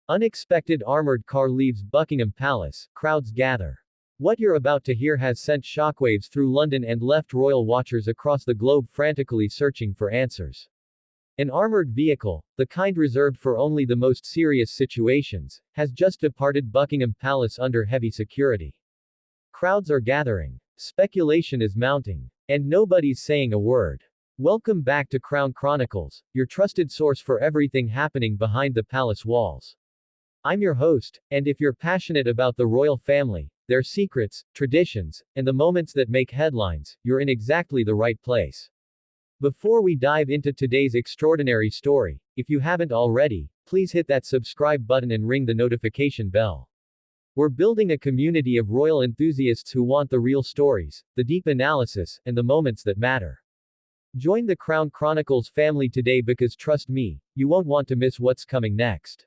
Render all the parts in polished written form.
Unexpected armored car leaves Buckingham Palace, crowds gather. What you're about to hear has sent shockwaves through London and left royal watchers across the globe frantically searching for answers. An armored vehicle, the kind reserved for only the most serious situations, has just departed Buckingham Palace under heavy security. Crowds are gathering. Speculation is mounting. And nobody's saying a word. Welcome back to Crown Chronicles, your trusted source for everything happening behind the palace walls. I'm your host, and if you're passionate about the royal family, their secrets, traditions, and the moments that make headlines, you're in exactly the right place. Before we dive into today's extraordinary story, if you haven't already, please hit that subscribe button and ring the notification bell. We're building a community of royal enthusiasts who want the real stories, the deep analysis, and the moments that matter. Join the Crown Chronicles family today because trust me, you won't want to miss what's coming next.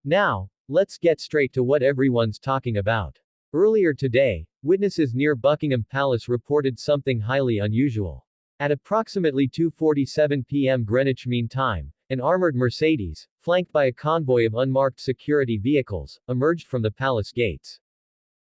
Now, let's get straight to what everyone's talking about. Earlier today, witnesses near Buckingham Palace reported something highly unusual. At approximately 2:47 p.m. Greenwich Mean Time, an armored Mercedes, flanked by a convoy of unmarked security vehicles, emerged from the palace gates.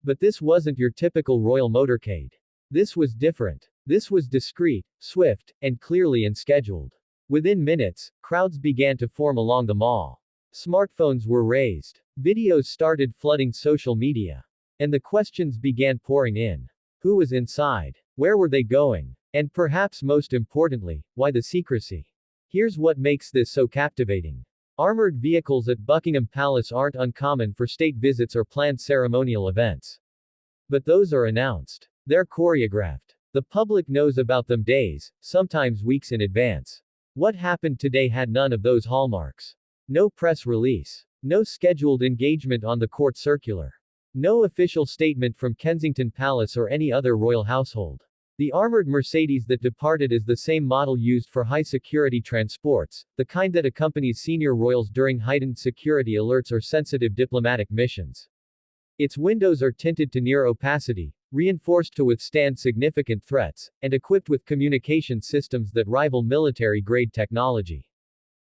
But this wasn't your typical royal motorcade. This was different. This was discreet, swift, and clearly unscheduled. Within minutes, crowds began to form along the mall. Smartphones were raised. Videos started flooding social media. And the questions began pouring in. Who was inside? Where were they going? And perhaps most importantly, why the secrecy? Here's what makes this so captivating. Armored vehicles at Buckingham Palace aren't uncommon for state visits or planned ceremonial events. But those are announced. They're choreographed. The public knows about them days, sometimes weeks in advance. What happened today had none of those hallmarks. No press release. No scheduled engagement on the court circular. No official statement from Kensington Palace or any other royal household. The armored Mercedes that departed is the same model used for high-security transports, the kind that accompanies senior royals during heightened security alerts or sensitive diplomatic missions. Its windows are tinted to near opacity, reinforced to withstand significant threats, and equipped with communication systems that rival military-grade technology.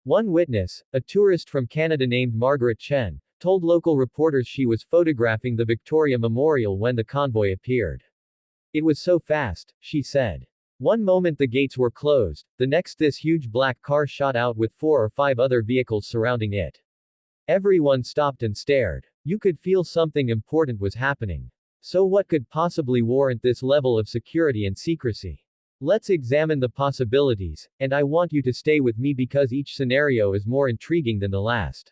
One witness, a tourist from Canada named Margaret Chen, told local reporters she was photographing the Victoria Memorial when the convoy appeared. It was so fast, she said. One moment the gates were closed, the next this huge black car shot out with 4 or 5 other vehicles surrounding it. Everyone stopped and stared. You could feel something important was happening. So what could possibly warrant this level of security and secrecy? Let's examine the possibilities, and I want you to stay with me because each scenario is more intriguing than the last.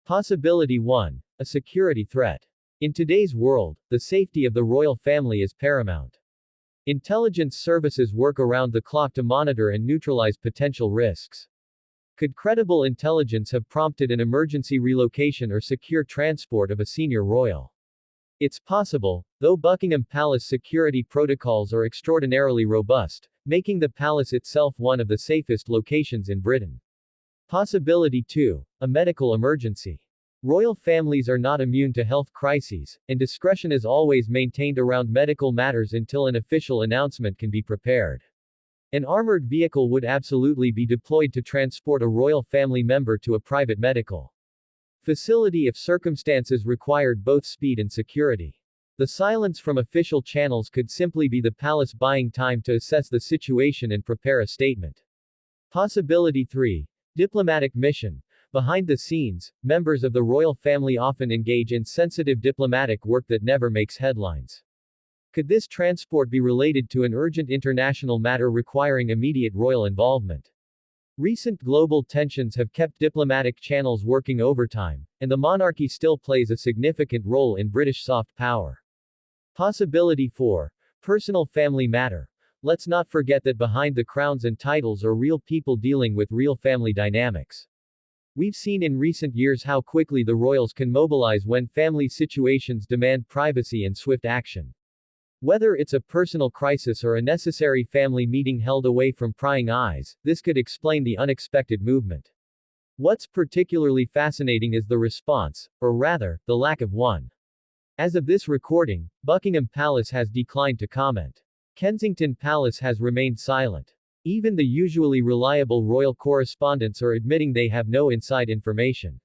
Possibility 1. A security threat. In today's world, the safety of the royal family is paramount. Intelligence services work around the clock to monitor and neutralize potential risks. Could credible intelligence have prompted an emergency relocation or secure transport of a senior royal? It's possible, though Buckingham Palace security protocols are extraordinarily robust, making the palace itself one of the safest locations in Britain. Possibility 2. A medical emergency. Royal families are not immune to health crises, and discretion is always maintained around medical matters until an official announcement can be prepared. An armored vehicle would absolutely be deployed to transport a royal family member to a private medical facility if circumstances required both speed and security. The silence from official channels could simply be the palace buying time to assess the situation and prepare a statement. Possibility 3. Diplomatic mission. Behind the scenes, members of the royal family often engage in sensitive diplomatic work that never makes headlines. Could this transport be related to an urgent international matter requiring immediate royal involvement? Recent global tensions have kept diplomatic channels working overtime, and the monarchy still plays a significant role in British soft power. Possibility 4. Personal family matter. Let's not forget that behind the crowns and titles are real people dealing with real family dynamics. We've seen in recent years how quickly the royals can mobilize when family situations demand privacy and swift action. Whether it's a personal crisis or a necessary family meeting held away from prying eyes, this could explain the unexpected movement. What's particularly fascinating is the response, or rather, the lack of one. As of this recording, Buckingham Palace has declined to comment. Kensington Palace has remained silent. Even the usually reliable royal correspondents are admitting they have no inside information.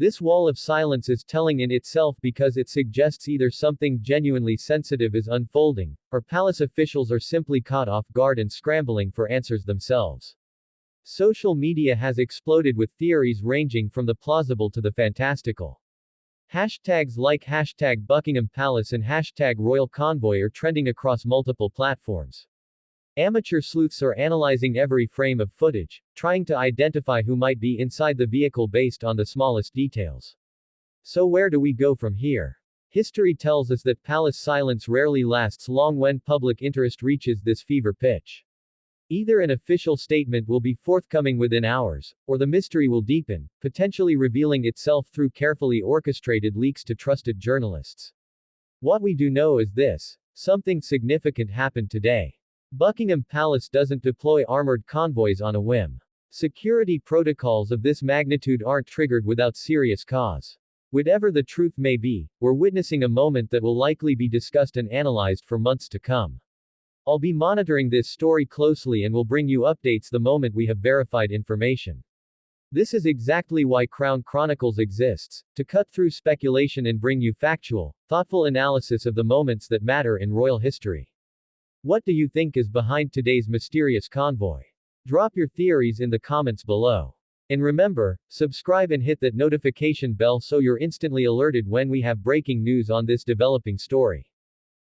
This wall of silence is telling in itself because it suggests either something genuinely sensitive is unfolding, or palace officials are simply caught off guard and scrambling for answers themselves. Social media has exploded with theories ranging from the plausible to the fantastical. Hashtags like hashtag Buckingham Palace and hashtag Royal Convoy are trending across multiple platforms. Amateur sleuths are analyzing every frame of footage, trying to identify who might be inside the vehicle based on the smallest details. So where do we go from here? History tells us that palace silence rarely lasts long when public interest reaches this fever pitch. Either an official statement will be forthcoming within hours, or the mystery will deepen, potentially revealing itself through carefully orchestrated leaks to trusted journalists. What we do know is this: something significant happened today. Buckingham Palace doesn't deploy armored convoys on a whim. Security protocols of this magnitude aren't triggered without serious cause. Whatever the truth may be, we're witnessing a moment that will likely be discussed and analyzed for months to come. I'll be monitoring this story closely and will bring you updates the moment we have verified information. This is exactly why Crown Chronicles exists, to cut through speculation and bring you factual, thoughtful analysis of the moments that matter in royal history. What do you think is behind today's mysterious convoy? Drop your theories in the comments below. And remember, subscribe and hit that notification bell so you're instantly alerted when we have breaking news on this developing story.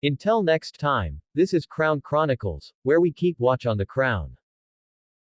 Until next time, this is Crown Chronicles, where we keep watch on the crown.